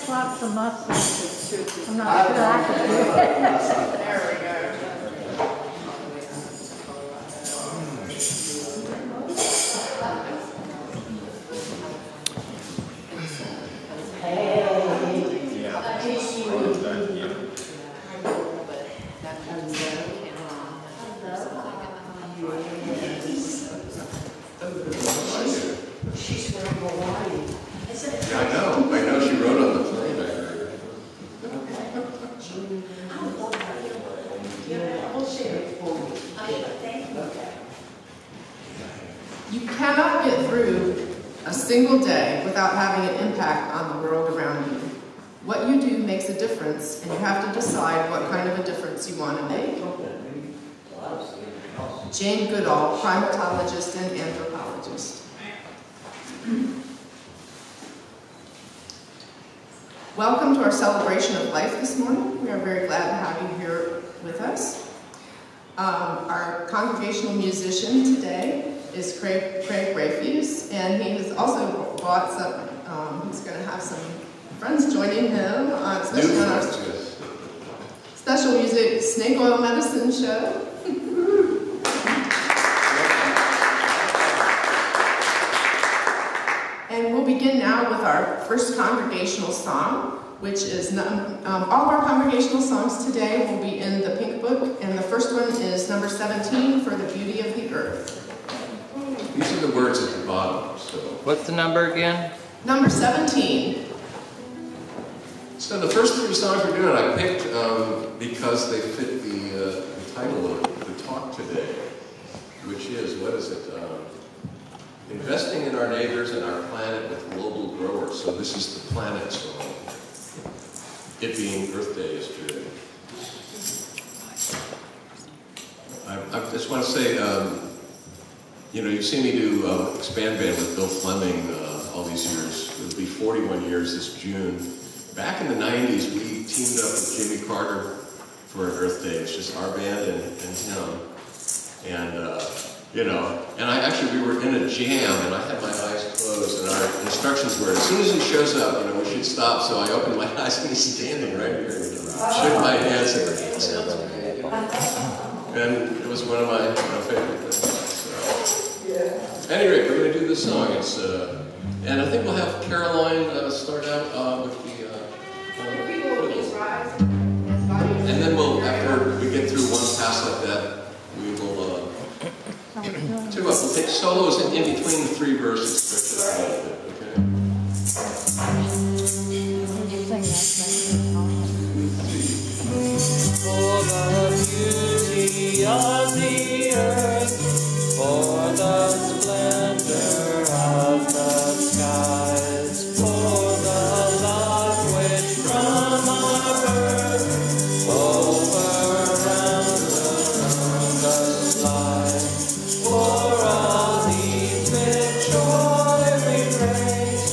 takes lots of muscles. I'm not sure I could do it. There we go. I know she wrote on the plane, I heard. You cannot get through a single day without having an impact on the world around you. What you do makes a difference, and you have to decide what kind of a difference you want to make. Jane Goodall, primatologist and anthropologist. Welcome to our celebration of life this morning. We are very glad to have you here with us. Our congregational musician today is Craig Rayfuse, and he has also brought some, he's going to have some friends joining him, especially on our special music snake oil medicine show. And we'll begin now with our first congregational song, which is, all of our congregational songs today will be in the Pink Book, and the first one is number 17, For the Beauty of the Earth. These are the words at the bottom, so. What's the number again? Number 17. So the first three songs we're doing, I picked because they fit the title of the talk today, which is, what is it? Investing in our neighbors and our planet with global growers. So this is the planet song. It being Earth Day yesterday. I just want to say, you know, you've seen me do expand band with Bill Fleming all these years. It'll be 41 years this June. Back in the 90s, we teamed up with Jimmy Carter for an Earth Day. It's just our band and him. And, you know, and we were in a jam, and I had my eyes closed, and our instructions were, as soon as he shows up, you know, we should stop. So I opened my eyes, and he's standing right here. Shook my hand, said, "That sounds great." And it was one of my favorite things. So, at any rate, we're going to do this song. It's, and I think we'll have Caroline start out with the. And then we'll, after we get through one pass like that, we will. We'll take solos in between the three verses. Okay? For the beauty of the earth, for the splendor of the skies, for the love which from our birth over round the slide. For all these with joy we praise,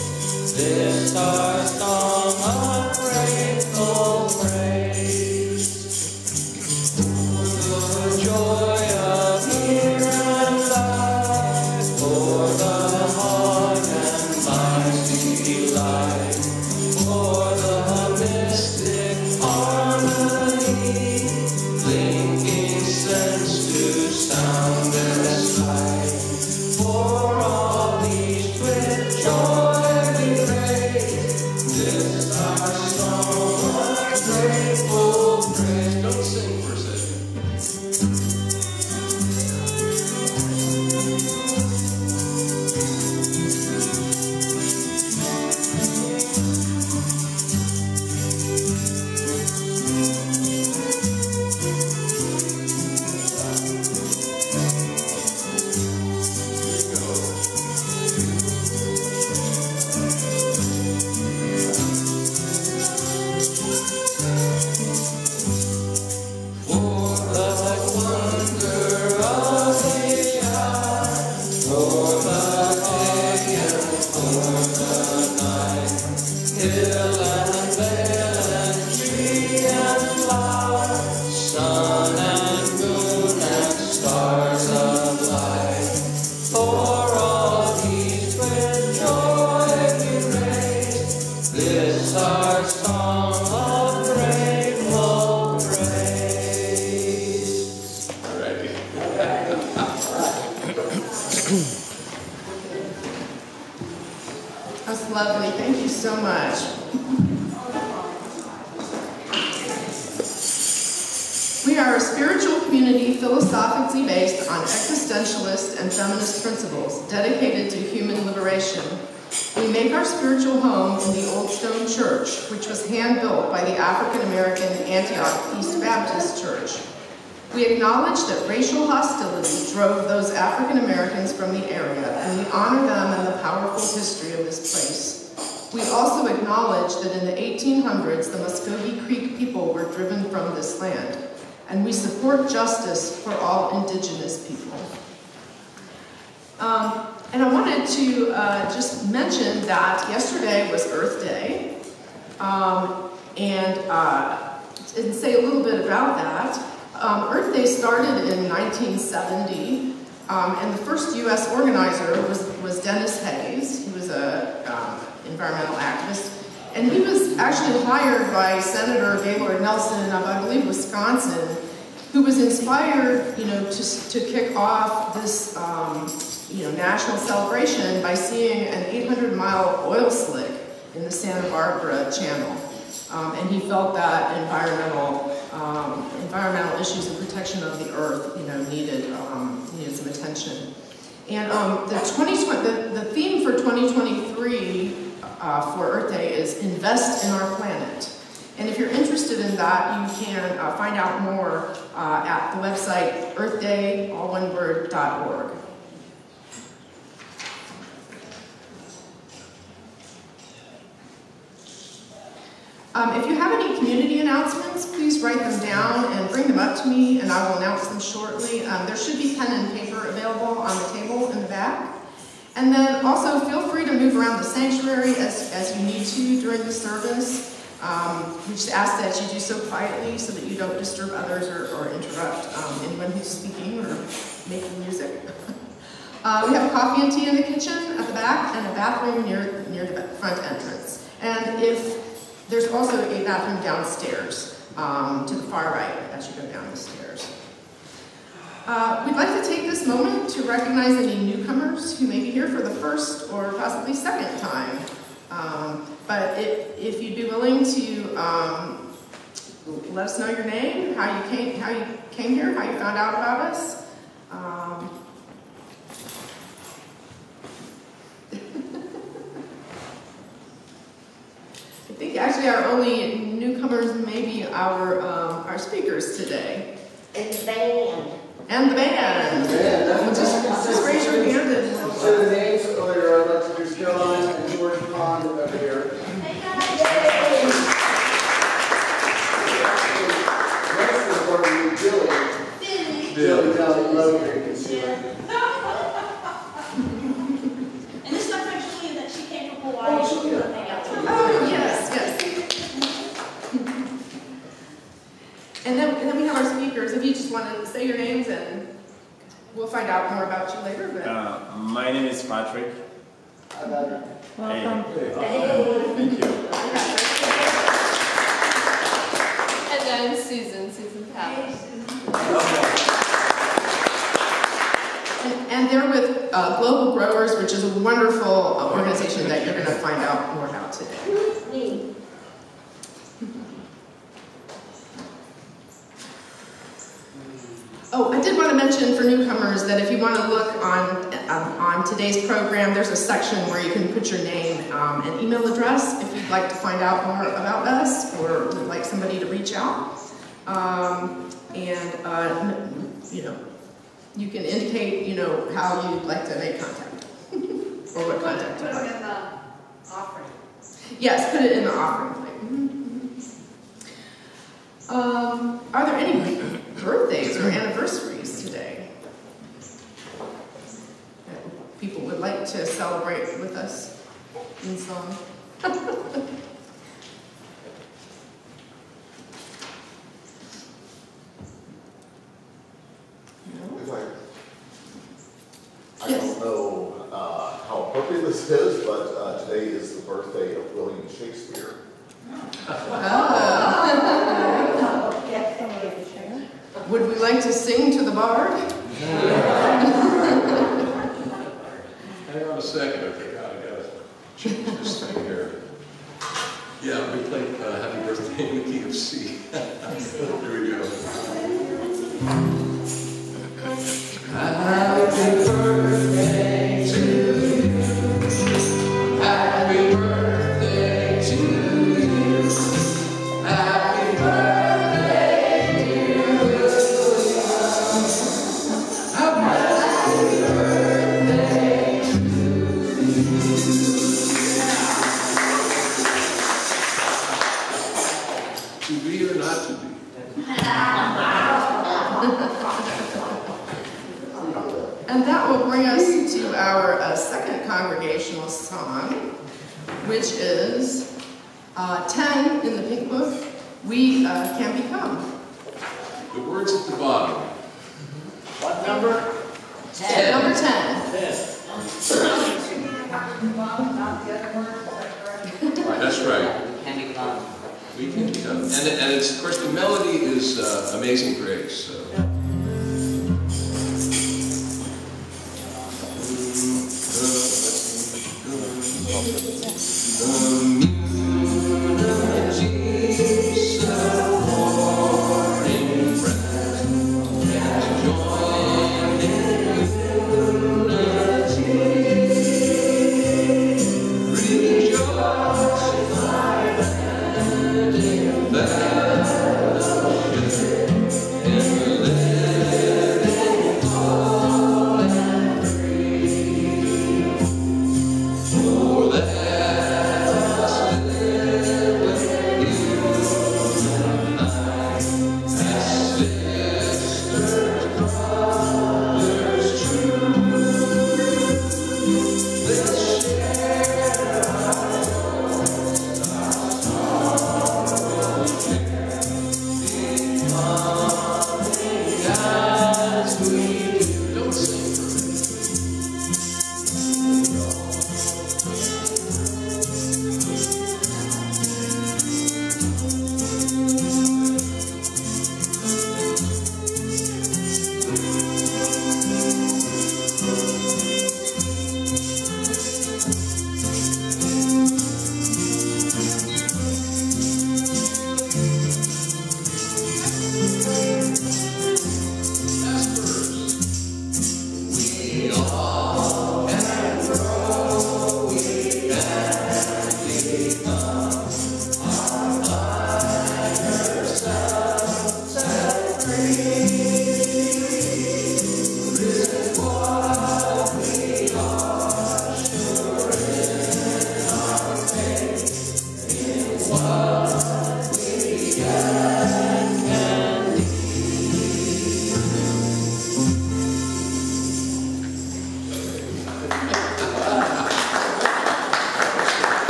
That's lovely. Thank you so much. We are a spiritual community philosophically based on existentialist and feminist principles dedicated to human liberation. We make our spiritual home in the Old Stone Church, which was hand-built by the African-American Antioch East Baptist Church. We acknowledge that racial hostility drove those African Americans from the area, and we honor them and the powerful history of this place. We also acknowledge that in the 1800s, the Muscogee Creek people were driven from this land, and we support justice for all indigenous people. And I wanted to just mention that yesterday was Earth Day, and say a little bit about that. Earth Day started in 1970, and the first U.S. organizer was Dennis Hayes. He was an environmental activist, and he was actually hired by Senator Gaylord Nelson of, I believe, Wisconsin, who was inspired, to kick off this, national celebration by seeing an 800-mile oil slick in the Santa Barbara Channel, and he felt that environmental issues and protection of the earth, needed some attention. And the theme for 2023 for Earth Day is Invest in Our Planet. And if you're interested in that, you can find out more at the website earthday.org. If you have any community announcements, please write them down and bring them up to me, and I will announce them shortly. There should be pen and paper available on the table in the back. And then also feel free to move around the sanctuary as you need to during the service. We just ask that you do so quietly so that you don't disturb others or interrupt anyone who's speaking or making music. We have coffee and tea in the kitchen at the back and a bathroom near the front entrance. And there's also a bathroom downstairs to the far right as you go down the stairs. We'd like to take this moment to recognize any newcomers who may be here for the first or possibly second time. But if you'd be willing to let us know your name, how you came here, how you found out about us. I think actually our only newcomers may be our speakers today. And the band. And the band. Well, just raise your hand and So the names earlier, I'd like to introduce Caroline and George Pond over here. Hey guys! Next is one of you, Billy down the road here, you can see her. And this is my friend Julia that she came from Hawaii. Oh, Julia. oh, yes. And then we have our speakers. If you just want to say your names, and we'll find out more about you later. But My name is Patrick. Welcome. Hey. Thank you. And then Susan Pavlin. and they're with Global Growers, which is a wonderful organization that you're going to find out more about today. Oh, I did want to mention for newcomers that if you want to look on today's program, there's a section where you can put your name and email address if you'd like to find out more about us or would like somebody to reach out. You can indicate, how you'd like to make contact or what contact you'd like. Put it in the offering. Yes, put it in the offering plate. Are there any birthdays or anniversaries today that people would like to celebrate with us in song? I don't know how appropriate this is, but today is the birthday of William Shakespeare. Would we like to sing to the bard? Hang on a second, okay, got it. change this thing here. Yeah, we played Happy Birthday in the key of C. Here we go. Happy birthday to you. Happy birthday to you. Happy birthday, dear William. Happy birthday to you. To be or not to be? And that will bring us to our second congregational song, which is 10 in the pink book, We Can Become. The words at the bottom. What number? 10. Number 10. Right, that's right. Can become. We can become. And it's, of course, the melody is Amazing Grace. So.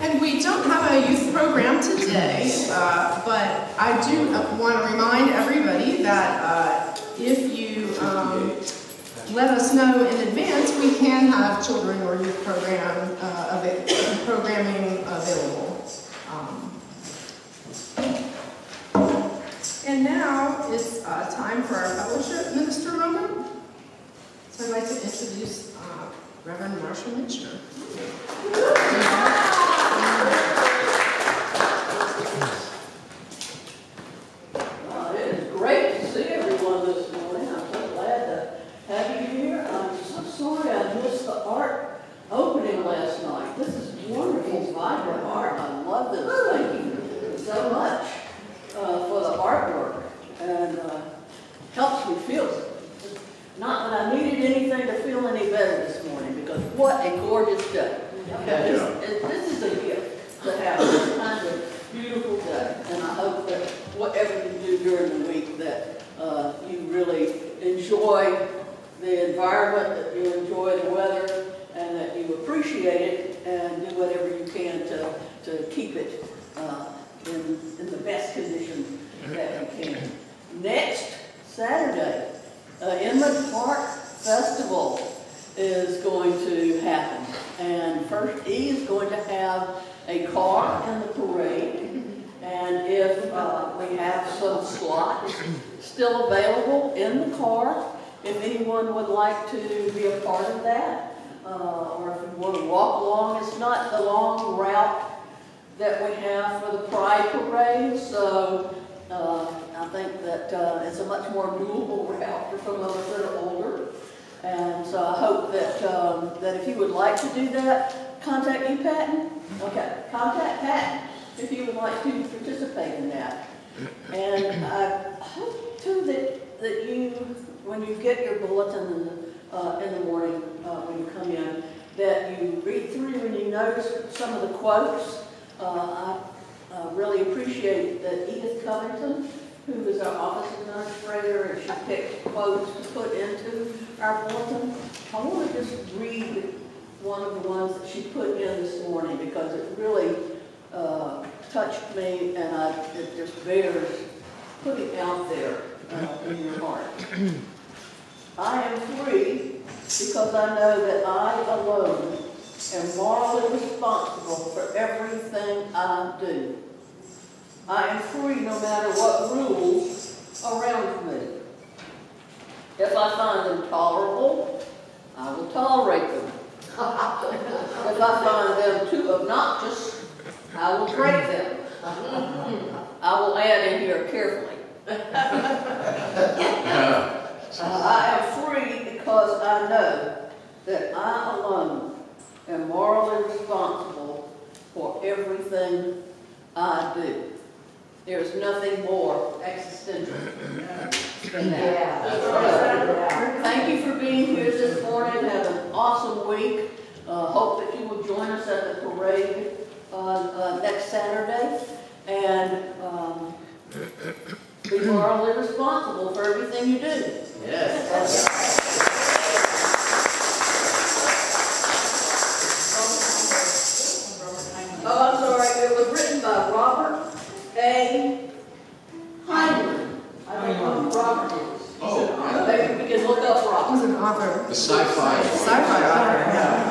And we don't have a youth program today, but I do want to remind everybody that if you let us know in advance, we can have children or youth programming available. And now it's time for our fellowship minister moment. So I'd like to introduce Reverend Marshall Mitchell. It is great to see everyone this morning. I'm so glad to have you here. I'm so sorry I missed the art opening last night. This is wonderful, vibrant art. I love this. Thank you so much for the artwork. And helps me feel it. Not that I needed anything to feel any better this morning, because what a gorgeous day. This is a gift to have this kind of beautiful day. And I hope that whatever you do during the week, that you really enjoy the environment, that you enjoy the weather, and that you appreciate it and do whatever you can to keep it in the best condition that you can. Next Saturday, Inland Park Festival is going to happen. And First E is going to have a car in the parade. And if we have some slots still available in the car, if anyone would like to be a part of that, or if you want to walk along, it's not the long route that we have for the Pride Parade, so I think that it's a much more doable route for some of us that are older. And so I hope that, that if you would like to do that, contact you, Patton. Okay, contact Patton if you would like to participate in that. And I hope too that you, when you get your bulletin in the morning when you come in, that you read through and you notice some of the quotes. I really appreciate that Edith Covington, who is our office administrator, and she picked quotes to put into our bulletin. I want to just read one of the ones that she put in this morning because it really touched me, and it just bears putting out there in your heart. I am free because I know that I alone am morally responsible for everything I do. I am free no matter what rules are around me. If I find them tolerable, I will tolerate them. If I find them too obnoxious, I will break them. I will add in here carefully. I am free because I know that I alone am morally responsible for everything I do. There's nothing more existential than that. Thank you for being here this morning. Have an awesome week. Hope that you will join us at the parade next Saturday. And be morally responsible for everything you do. Yes. Oh, I'm sorry. It was written by Robert A. Heinlein. I don't know who Robert is. Oh, maybe we can look up Robert. He's an author. The sci-fi. Sci-fi author, yeah.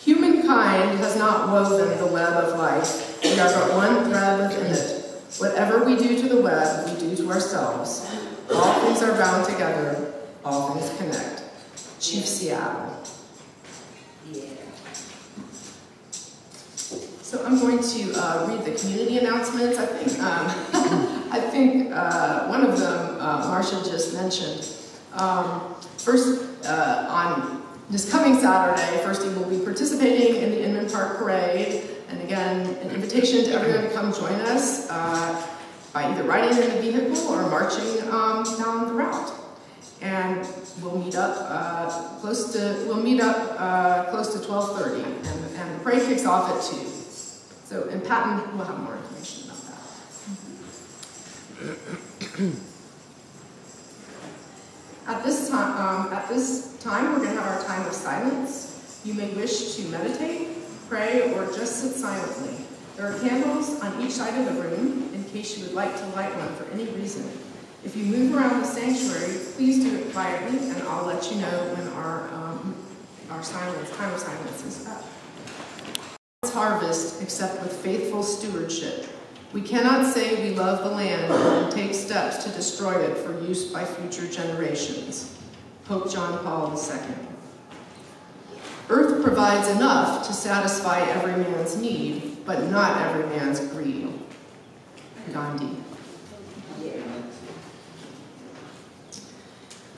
Humankind has not woven the web of life. We are but one thread within it. Whatever we do to the web, we do to ourselves. All things are bound together. All things connect. Chief Seattle. Yeah. So I'm going to read the community announcements. I think one of them Marcia just mentioned. First, on this coming Saturday, First we will be participating in the Inman Park Parade. And again, an invitation to everyone to come join us by either riding in the vehicle or marching down the route. And we'll meet up close to 12:30, and the parade kicks off at 2. So, and Patton will have more information about that. At this time, we're going to have our time of silence. You may wish to meditate, pray, or just sit silently. There are candles on each side of the room in case you would like to light one for any reason. If you move around the sanctuary, please do it quietly, and I'll let you know when our time of silence is up. Harvest except with faithful stewardship. We cannot say we love the land and take steps to destroy it for use by future generations. Pope John Paul II. Earth provides enough to satisfy every man's need, but not every man's greed. Gandhi.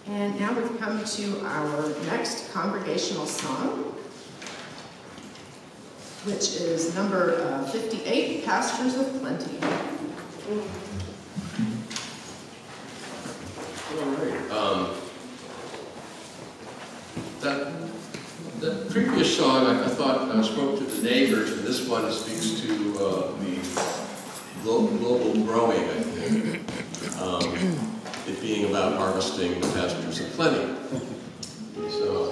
And now we've come to our next congregational song, which is number 58, Pastures of Plenty. All right. The previous song, I thought spoke to the neighbors, and this one speaks to the global growing, I think. It being about harvesting the pastures of plenty. So.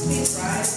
Please rise.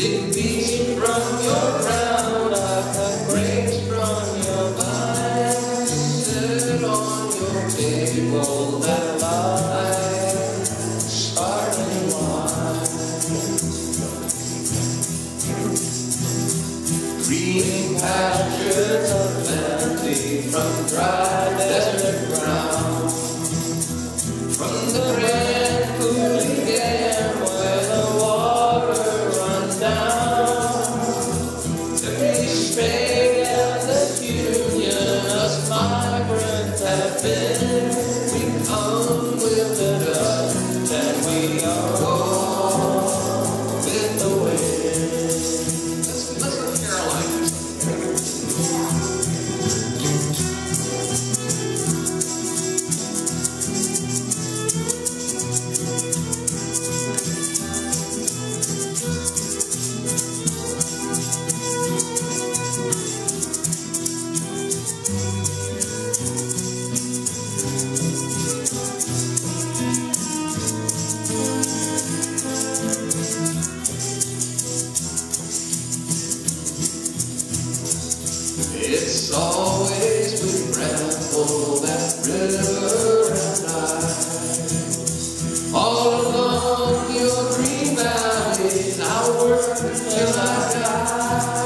Dig beans from your ground, I cut grapes from your vine. Sit on your table that lie, sparkling wine. Green pastures of plenty from dry desert ground. From the red cooling dam where the water runs down. Every spring and the union us migrants have been. We come with the dust and we go with the wind. Let's Caroline. It's always been bramble, that river and I. All along your green valleys, I'll work till I die.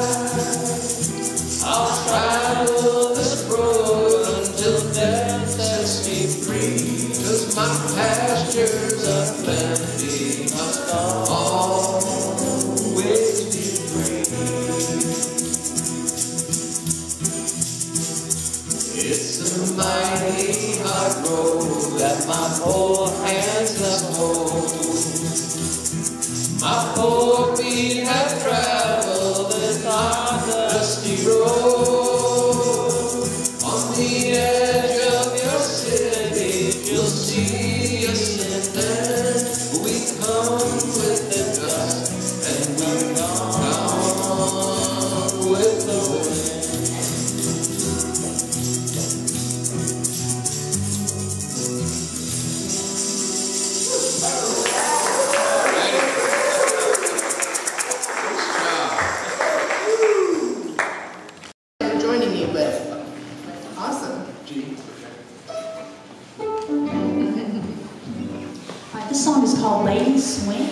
I'll travel this road until death sets me free. 'Cause my pastures of plenty must always be free. It's a mighty hard road that my poor hands uphold. My poor feet have traveled this hard, dusty road. On the edge of your city, you'll see us and then we come with the dust and we're gone with the wind. Joining me with. Awesome. This song is called Lady Swing.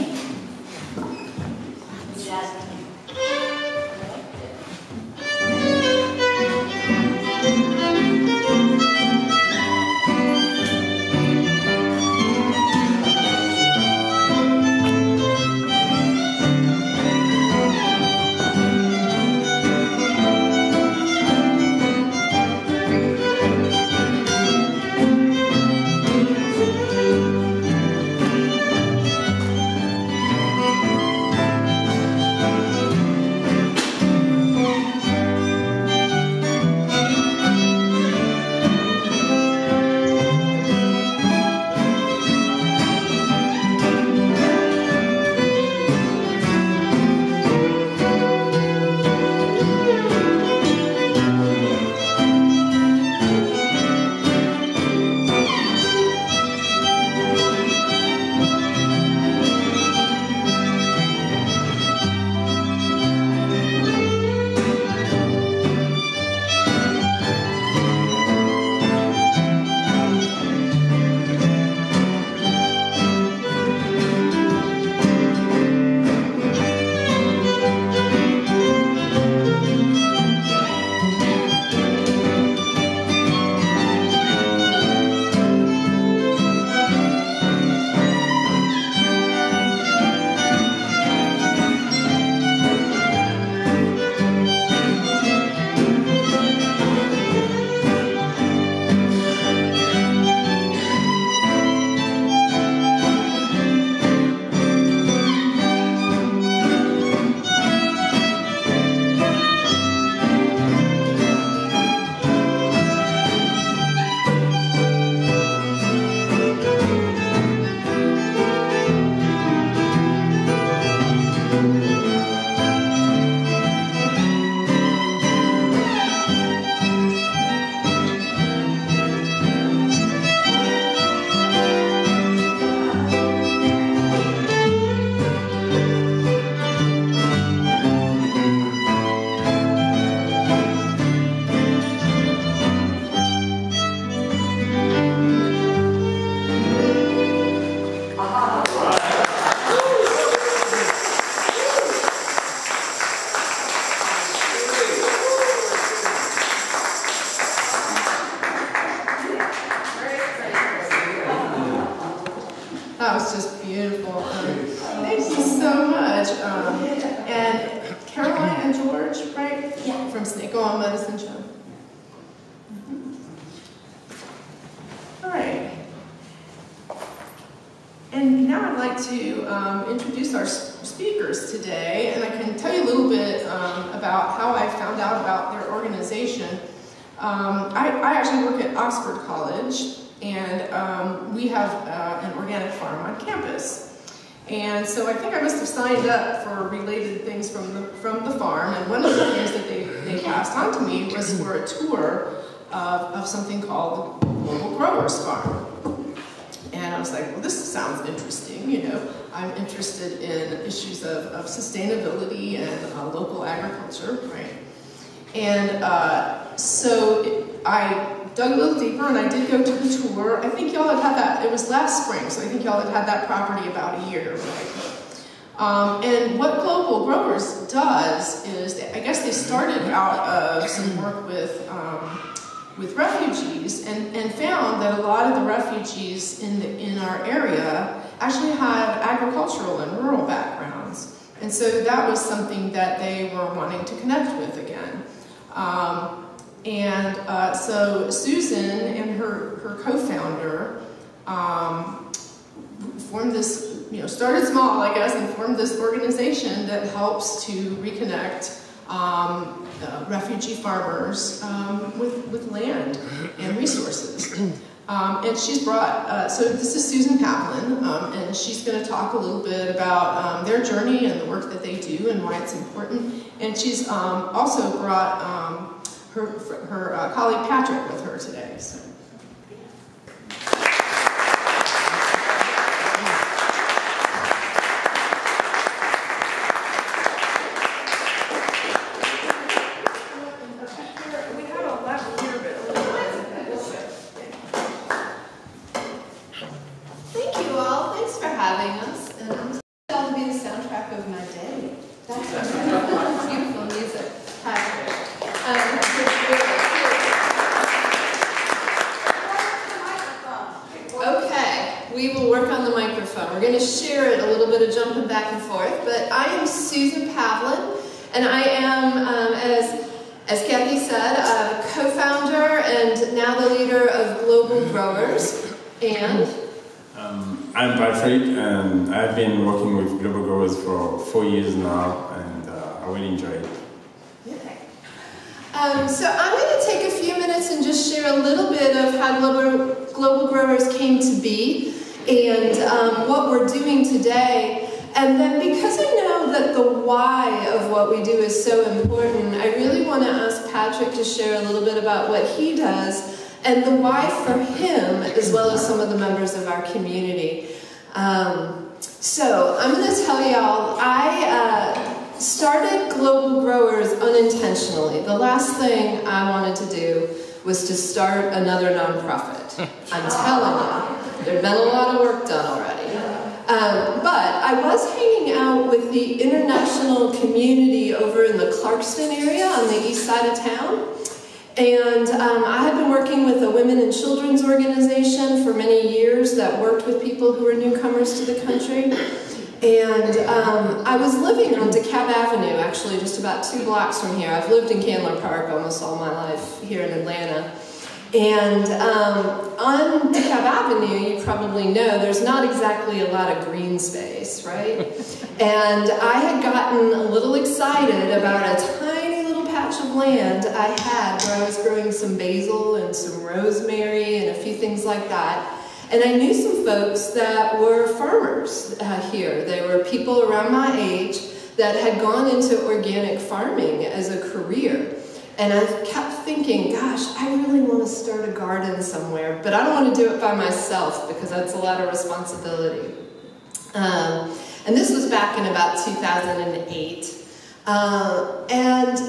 and George, right? Yeah. From Snake-O-On Medicine Show. All right. And now I'd like to introduce our speakers today, and I can tell you a little bit about how I found out about their organization. I actually work at Oxford College, and we have an organic farm on campus. And so I think I must have signed up for related things from the farm, and one of the things that they passed on to me was for a tour of something called the Global Growers Farm. And I was like, well, this sounds interesting, you know. I'm interested in issues of sustainability and local agriculture, right? And so I dug a little deeper, and I did go to the tour. I think y'all had that, it was last spring, so I think y'all had that property about a year, right? And what Global Growers does is, I guess they started out of some work with refugees, and found that a lot of the refugees in our area actually had agricultural and rural backgrounds. And so that was something that they were wanting to connect with again. So Susan and her co-founder formed this, started small, I guess, and formed this organization that helps to reconnect refugee farmers with land and resources. And she's brought, so this is Susan Pavlin, and she's going to talk a little bit about their journey and the work that they do and why it's important. And she's also brought her colleague Patrick with her today. So. Susan Pavlin, and I am, as Kathy said, a co-founder and now the leader of Global Growers. And I'm Patrick, and I've been working with Global Growers for 4 years now, and I really enjoy it. Okay. So I'm going to take a few minutes and just share a little bit of how Global Growers came to be and what we're doing today. And then because I know that the why of what we do is so important, I really want to ask Patrick to share a little bit about what he does and the why for him, as well as some of the members of our community. So I'm going to tell y'all, I started Global Growers unintentionally. The last thing I wanted to do was to start another nonprofit. I'm telling you, there'd been a lot of work done already. But I was hanging out with the international community over in the Clarkston area on the east side of town. And I had been working with a women and children's organization for many years that worked with people who were newcomers to the country. And I was living on DeKalb Avenue, actually just about 2 blocks from here. I've lived in Candler Park almost all my life here in Atlanta. And on DeKalb Avenue, you probably know, there's not exactly a lot of green space, right? And I had gotten a little excited about a tiny little patch of land I had where I was growing some basil and some rosemary and a few things like that. And I knew some folks that were farmers here. They were people around my age that had gone into organic farming as a career. And I kept thinking, gosh, I really want to start a garden somewhere, but I don't want to do it by myself because that's a lot of responsibility. And this was back in about 2008. And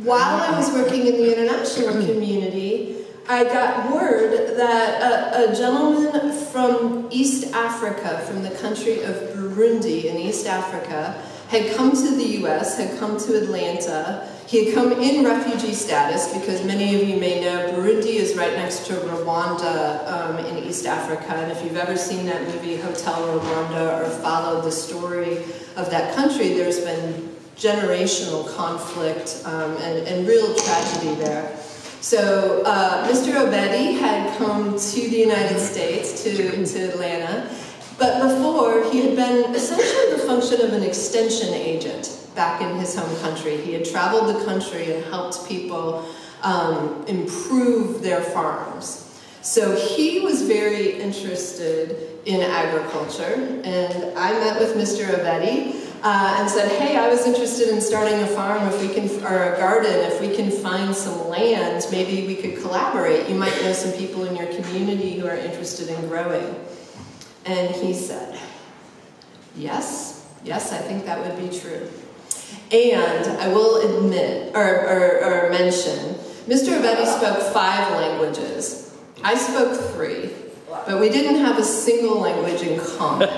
while I was working in the international community, I got word that a gentleman from East Africa, from the country of Burundi in East Africa, had come to the U.S., had come to Atlanta. He had come in refugee status because many of you may know Burundi is right next to Rwanda in East Africa. And if you've ever seen that movie Hotel Rwanda or followed the story of that country, there's been generational conflict and real tragedy there. So Mr. Obedi had come to the United States, to Atlanta, but before he had been essentially the function of an extension agent back in his home country. He had traveled the country and helped people improve their farms. So he was very interested in agriculture, and I met with Mr. Obedi and said, hey, I was interested in starting a farm if we can, or a garden, if we can find some land, maybe we could collaborate. You might know some people in your community who are interested in growing. And he said, yes, I think that would be true. And I will admit, or mention, Mr. Obedi spoke 5 languages. I spoke 3. But we didn't have a single language in common.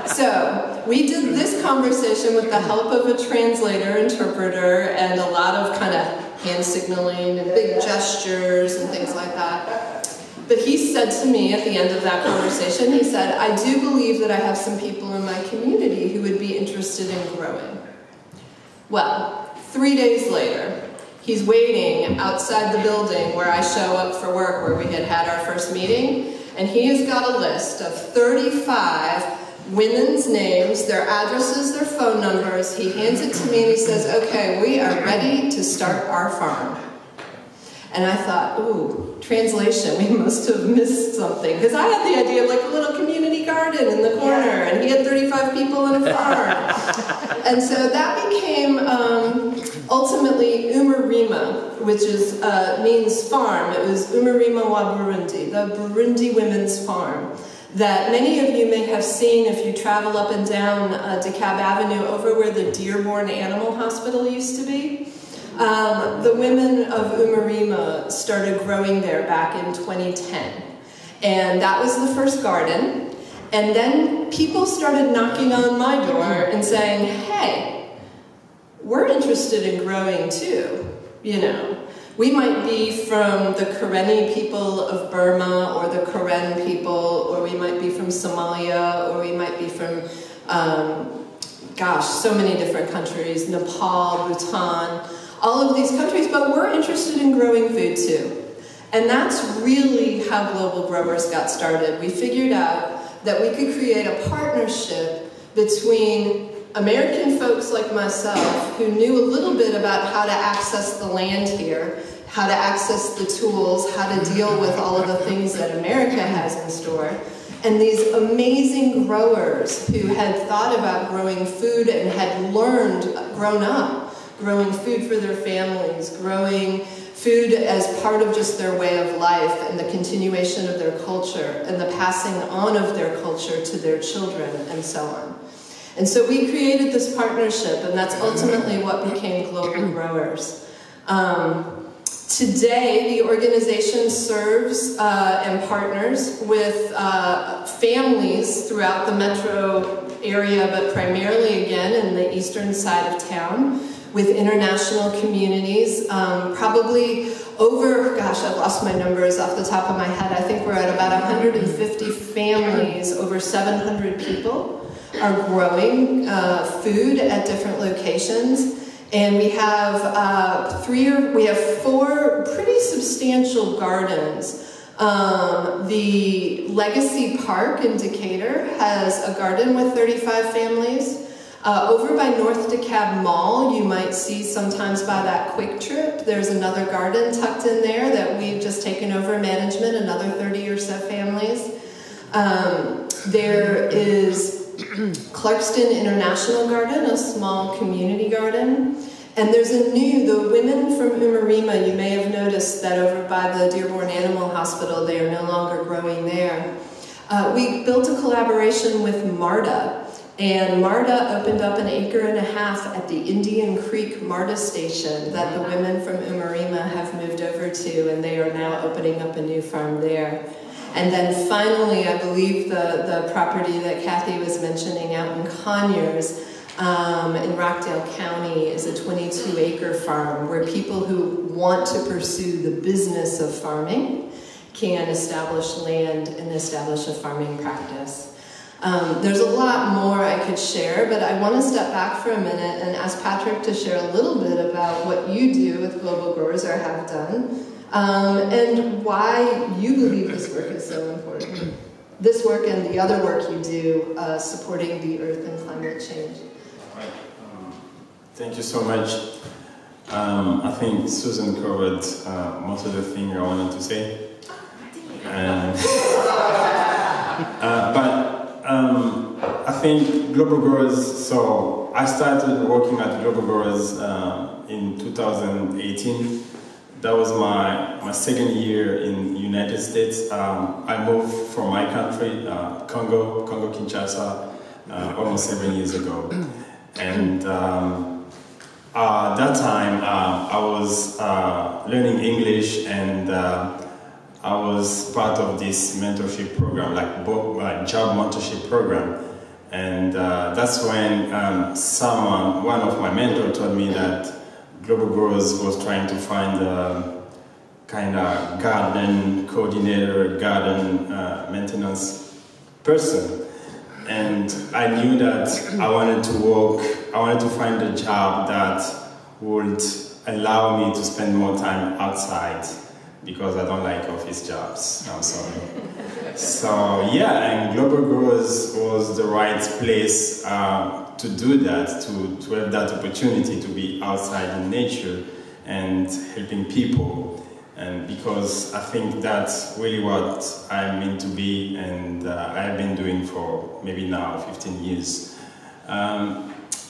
So we did this conversation with the help of a translator, interpreter, and a lot of kind of hand signaling and big gestures and things like that. But he said to me at the end of that conversation, he said, I do believe that I have some people in my community who would be interested in growing. Well, 3 days later, he's waiting outside the building where I show up for work, where we had our first meeting, and he has got a list of 35 women's names, their addresses, their phone numbers. He hands it to me and he says, okay, we are ready to start our farm. And I thought, ooh, translation, we must have missed something. Because I had the idea of like a little community garden in the corner, and he had 35 people in a farm. And so that became ultimately Umarima, which is, means farm. It was Umarima wa Burundi, the Burundi Women's Farm, that many of you may have seen if you travel up and down DeKalb Avenue over where the Dearborn Animal Hospital used to be. The women of Umarima started growing there back in 2010. And that was the first garden. And then people started knocking on my door and saying, hey, we're interested in growing too. You know, we might be from the Karenni people of Burma, or the Karen people, or we might be from Somalia, or we might be from, gosh, so many different countries, Nepal, Bhutan, all of these countries, but we're interested in growing food too. And that's really how Global Growers got started. We figured out that we could create a partnership between American folks like myself who knew a little bit about how to access the land here, how to access the tools, how to deal with all of the things that America has in store, and these amazing growers who had thought about growing food and had learned, grown up, growing food for their families, growing food as part of just their way of life and the continuation of their culture and the passing on of their culture to their children and so on. And so we created this partnership, and that's ultimately what became Global Growers. Today, the organization serves and partners with families throughout the metro area, but primarily, again, in the eastern side of town, with international communities, probably over, gosh, I've lost my numbers off the top of my head. I think we're at about 150 families, over 700 people are growing food at different locations. And we have 4 pretty substantial gardens. The Legacy Park in Decatur has a garden with 35 families. Over by North DeKalb Mall, you might see sometimes by that Quick Trip, there's another garden tucked in there that we've just taken over management, another 30 or so families. There is Clarkston International Garden, a small community garden. And there's the women from Umarima, you may have noticed that over by the Dearborn Animal Hospital, they are no longer growing there. We built a collaboration with MARTA. And MARTA opened up an 1.5 acres at the Indian Creek MARTA station that the women from Umarima have moved over to, and they are now opening up a new farm there. And then finally, I believe the property that Kathy was mentioning out in Conyers, in Rockdale County, is a 22-acre farm where people who want to pursue the business of farming can establish land and establish a farming practice. There's a lot more I could share, but I want to step back for a minute and ask Patrick to share a little bit about what you do with Global Growers or have done, and why you believe this work is so important. This work and the other work you do supporting the earth and climate change. Thank you so much. I think Susan covered most of the things I wanted to say. But I think Global Growers, so I started working at Global Growers in 2018. That was my second year in the United States. I moved from my country, Congo Kinshasa, almost 7 years ago. And that time I was learning English, and I was part of this mentorship program, like job mentorship program. And that's when one of my mentors told me that Global Growers was trying to find a kind of garden coordinator, garden maintenance person. And I knew that I wanted to find a job that would allow me to spend more time outside, because I don't like office jobs, I'm sorry. So yeah, and Global Growers was the right place to do that, to have that opportunity to be outside in nature and helping people. And because I think that's really what I'm meant to be, and I've been doing for maybe now 15 years.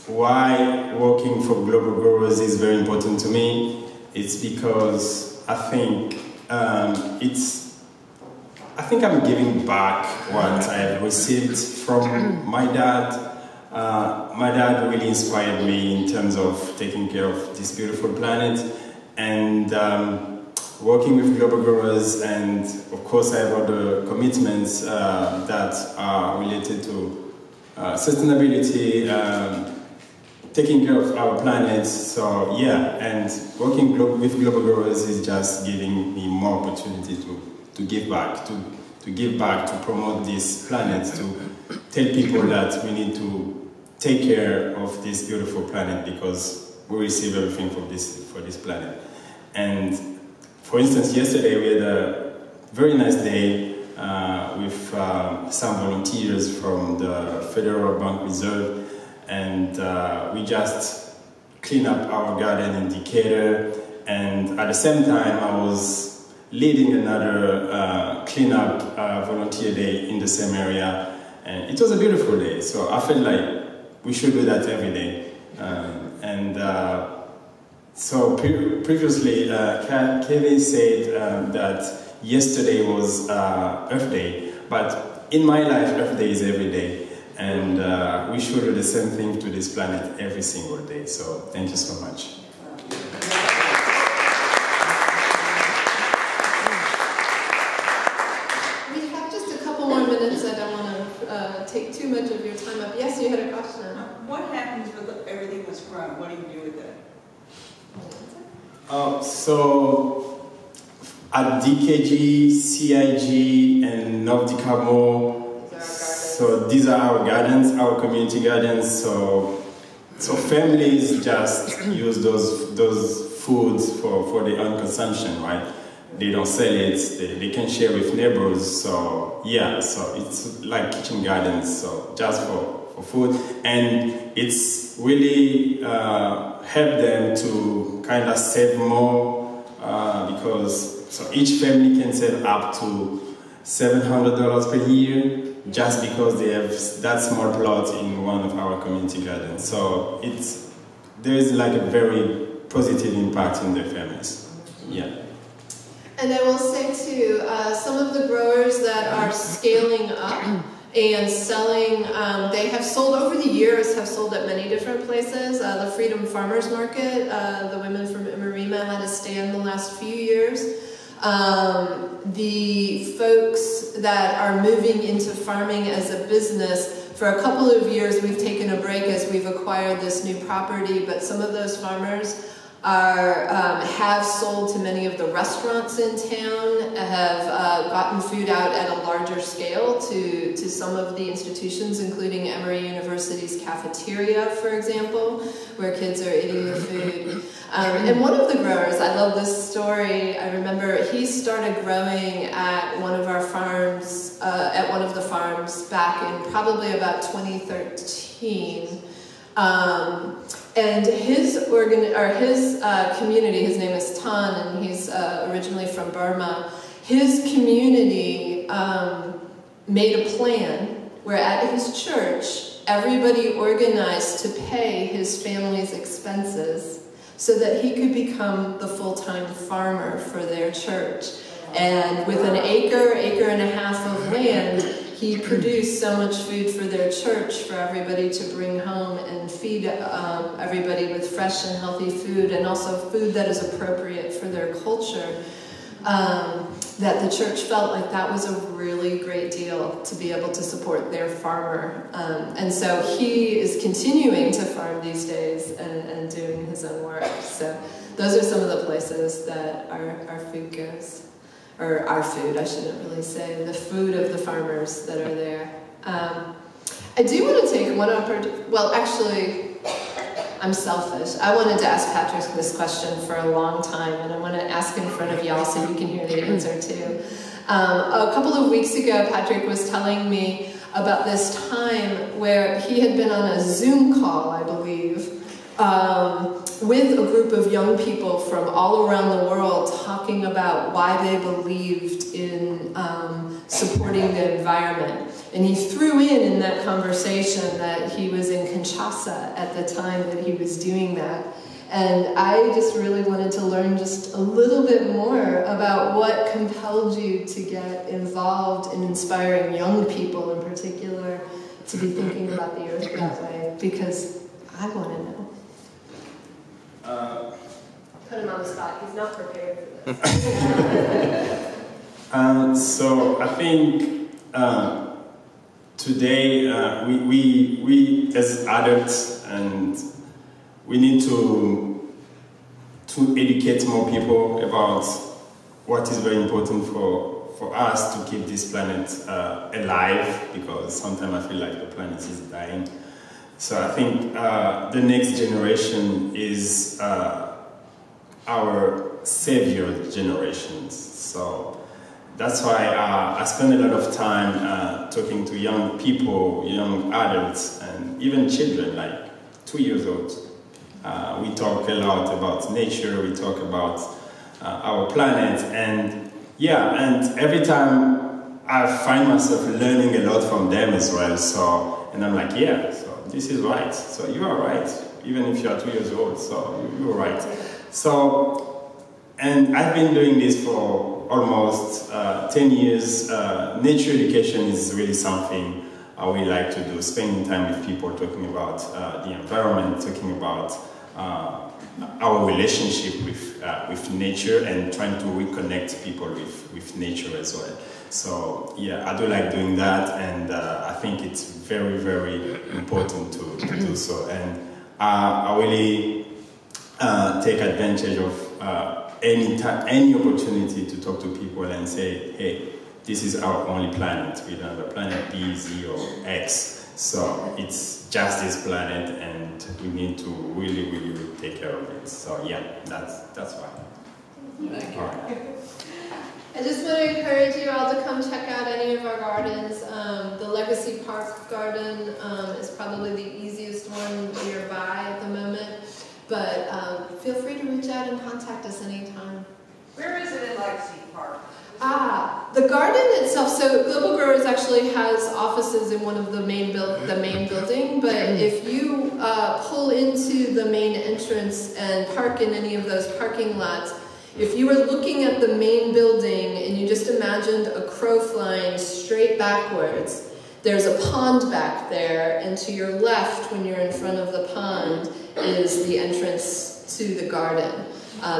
Why working for Global Growers is very important to me? It's because I think I'm giving back what I've received from my dad. My dad really inspired me in terms of taking care of this beautiful planet, and working with Global Growers, and of course I have other commitments that are related to sustainability, taking care of our planet. So yeah, and working with Global Growers is just giving me more opportunity to give back, to promote this planet, to tell people that we need to take care of this beautiful planet, because we receive everything for this planet. And for instance, yesterday we had a very nice day with some volunteers from the Federal Bank Reserve, and we just cleaned up our garden in Decatur, and at the same time I was leading another cleanup volunteer day in the same area, and it was a beautiful day, so I felt like we should do that every day. So previously, Kelly said that yesterday was Earth Day, but in my life, Earth Day is every day, and we should do the same thing to this planet every single day. So thank you so much. We have just a couple more minutes. I don't want to take too much of your time up. Yes, you had a question. What happens with everything that's grown? What do you do with it? So at DKG, CIG, and North DeKalb, so these are our gardens, our community gardens. So families just use those foods for their own consumption, right? They don't sell it, they can share with neighbors. So yeah, so it's like kitchen gardens, so just for food, and it's really help them to kind of save more, because so each family can save up to $700 per year just because they have that small plot in one of our community gardens. So there is like a very positive impact in their families. Yeah. And I will say too, some of the growers that are scaling up and selling, they have sold over the years, have sold at many different places. The Freedom Farmers Market, the women from Imarima had a stand the last few years. The folks that are moving into farming as a business, for a couple of years we've taken a break as we've acquired this new property, but some of those farmers have sold to many of the restaurants in town, have gotten food out at a larger scale to some of the institutions, including Emory University's cafeteria, for example, where kids are eating the food. And one of the growers, I love this story, I remember he started growing at one of our farms, at one of the farms back in probably about 2013. And his community, his name is Tan, and he's originally from Burma. His community made a plan where at his church, everybody organized to pay his family's expenses so that he could become the full-time farmer for their church. And with an acre and a half of land, he produced so much food for their church for everybody to bring home and feed everybody with fresh and healthy food, and also food that is appropriate for their culture, that the church felt like that was a really great deal to be able to support their farmer. And so he is continuing to farm these days and doing his own work. So those are some of the places that our food goes. Or our food, I shouldn't really say, the food of the farmers that are there. I do want to take one opportunity, well actually, I'm selfish. I wanted to ask Patrick this question for a long time, and I want to ask in front of y'all so you can hear the answer too. A couple of weeks ago, Patrick was telling me about this time where he had been on a Zoom call, I believe, with a group of young people from all around the world talking about why they believed in supporting the environment. And he threw in that conversation that he was in Kinshasa at the time that he was doing that. And I just really wanted to learn just a little bit more about what compelled you to get involved in inspiring young people in particular to be thinking about the earth that way, because I want to know. Put him on the spot. He's not prepared for this. So I think today we as adults, and we need to educate more people about what is very important for us to keep this planet alive, because sometimes I feel like the planet is dying. So I think the next generation is our savior generations. So that's why I spend a lot of time talking to young people, young adults, and even children, like 2 years old. We talk a lot about nature, we talk about our planet, and every time I find myself learning a lot from them as well. So, and I'm like, so this is right. So you are right, even if you are 2 years old. So you are right. So, and I've been doing this for almost 10 years. Nature education is really something I really like to do, spending time with people, talking about the environment, talking about our relationship with nature, and trying to reconnect people with nature as well. So I do like doing that, and I think it's very, very important to do so. And I really take advantage of any opportunity to talk to people and say, hey, this is our only planet. We don't have a planet B, Z, or X. So it's just this planet, and we need to really, really, really take care of it. So that's why. Thank you. All right. I just want to encourage you all to come check out any of our gardens. The Legacy Park Garden is probably the easiest one nearby at the moment. But feel free to reach out and contact us anytime. Where is it in Legacy Park? The garden itself, so Global Growers actually has offices in one of the main building, but if you pull into the main entrance and park in any of those parking lots, if you were looking at the main building and you just imagined a crow flying straight backwards, there's a pond back there, and to your left, when you're in front of the pond, is the entrance to the garden.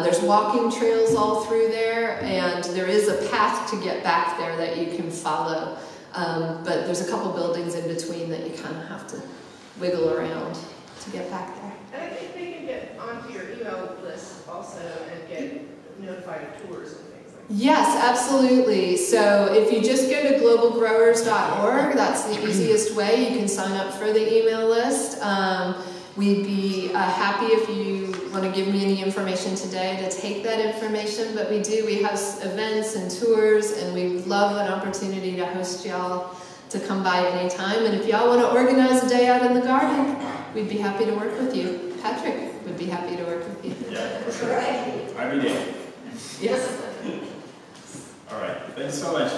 There's walking trails all through there, and there is a path to get back there that you can follow. But there's a couple buildings in between that you kind of have to wiggle around to get back there. And I think they can get onto your email list notified of tours and things like that. Yes, absolutely. So if you just go to globalgrowers.org, that's the easiest way. You can sign up for the email list. We'd be happy if you want to give me any information today to take that information, but we have events and tours, and we would love an opportunity to host y'all to come by anytime. And if y'all want to organize a day out in the garden, we'd be happy to work with you. Patrick would be happy to work with you. Yeah, for sure. I'll be there. Yes. All right, thanks so much.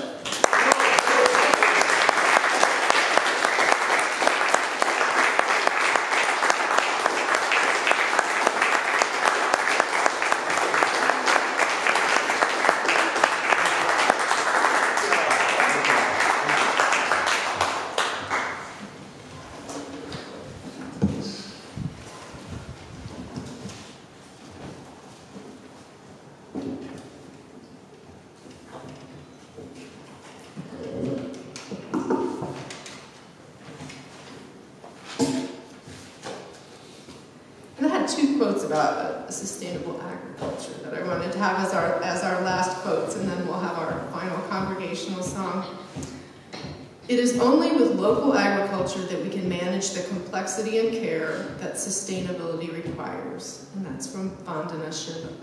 About sustainable agriculture that I wanted to have as our last quotes, and then we'll have our final congregational song. It is only with local agriculture that we can manage the complexity and care that sustainability requires. And that's from Vandana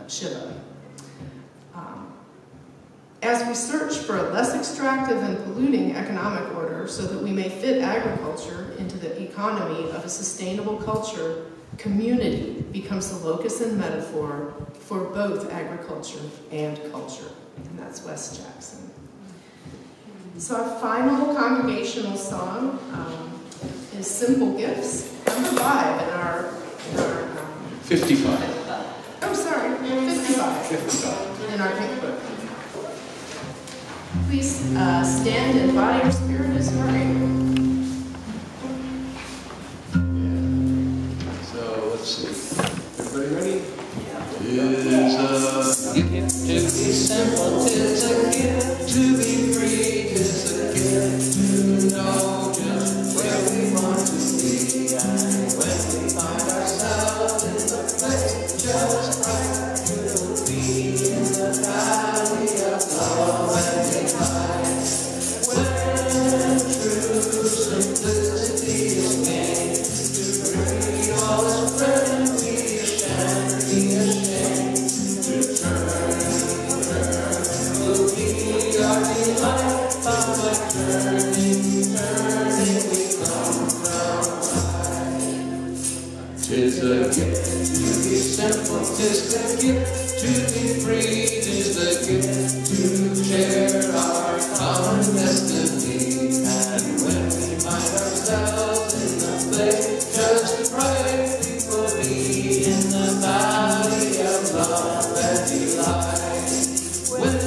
Shiva. As we search for a less extractive and polluting economic order so that we may fit agriculture into the economy of a sustainable culture, community becomes the locus and metaphor for both agriculture and culture. And that's Wes Jackson. So our final congregational song is Simple Gifts, number 5 in our 55. Oh, sorry, 55 in our pink book. Please stand and by your spirit as you are able. Let's see. Everybody ready? Tis a gift to be simple, tis a gift to be free, tis a gift to know just where we want to be. And when we find ourselves in the place just right, we'll be in the valley of love and delight. When true simplicity is gained, to bring all is friend, we shan't be ashamed to turn. Will be our delight, by turning, we come round right. 'Tis a gift to be simple, 'tis the gift to be free, 'tis the gift to share our common destiny. And when we find ourselves in the place just right, we will be in the valley of love and delight. When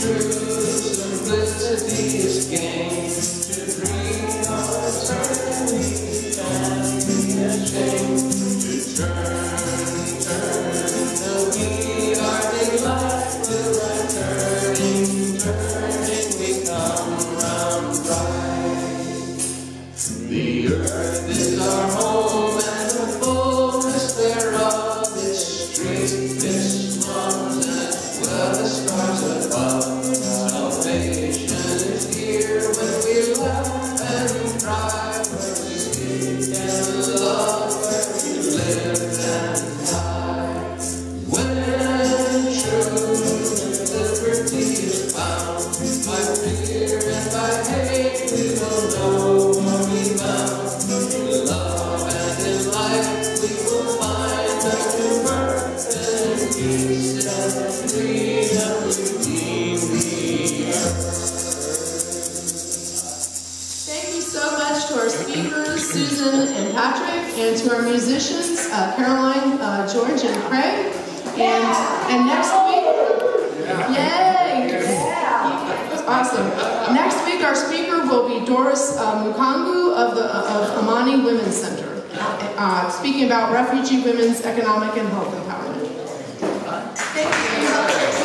true simplicity is gained, to bring our turn, we can't be ashamed to turn. Till we are delight, will our turning, we come round right. The earth is our home, and the fullness thereof is street, this mountain, as well as stars above. Salvation is here when we laugh and cry, where we speak and love, where we live and die. When true liberty is found, by fear and by hate we will know what we found. In love and in life we will find the true birth and peace and freedom redeem the earth. Thank you so much to our speakers, Susan and Patrick, and to our musicians, Caroline, George, and Craig. And next week, yay! Awesome. Next week, our speaker will be Doris Mukangu of Amani Women's Center, speaking about refugee women's economic and health empowerment. Thank you.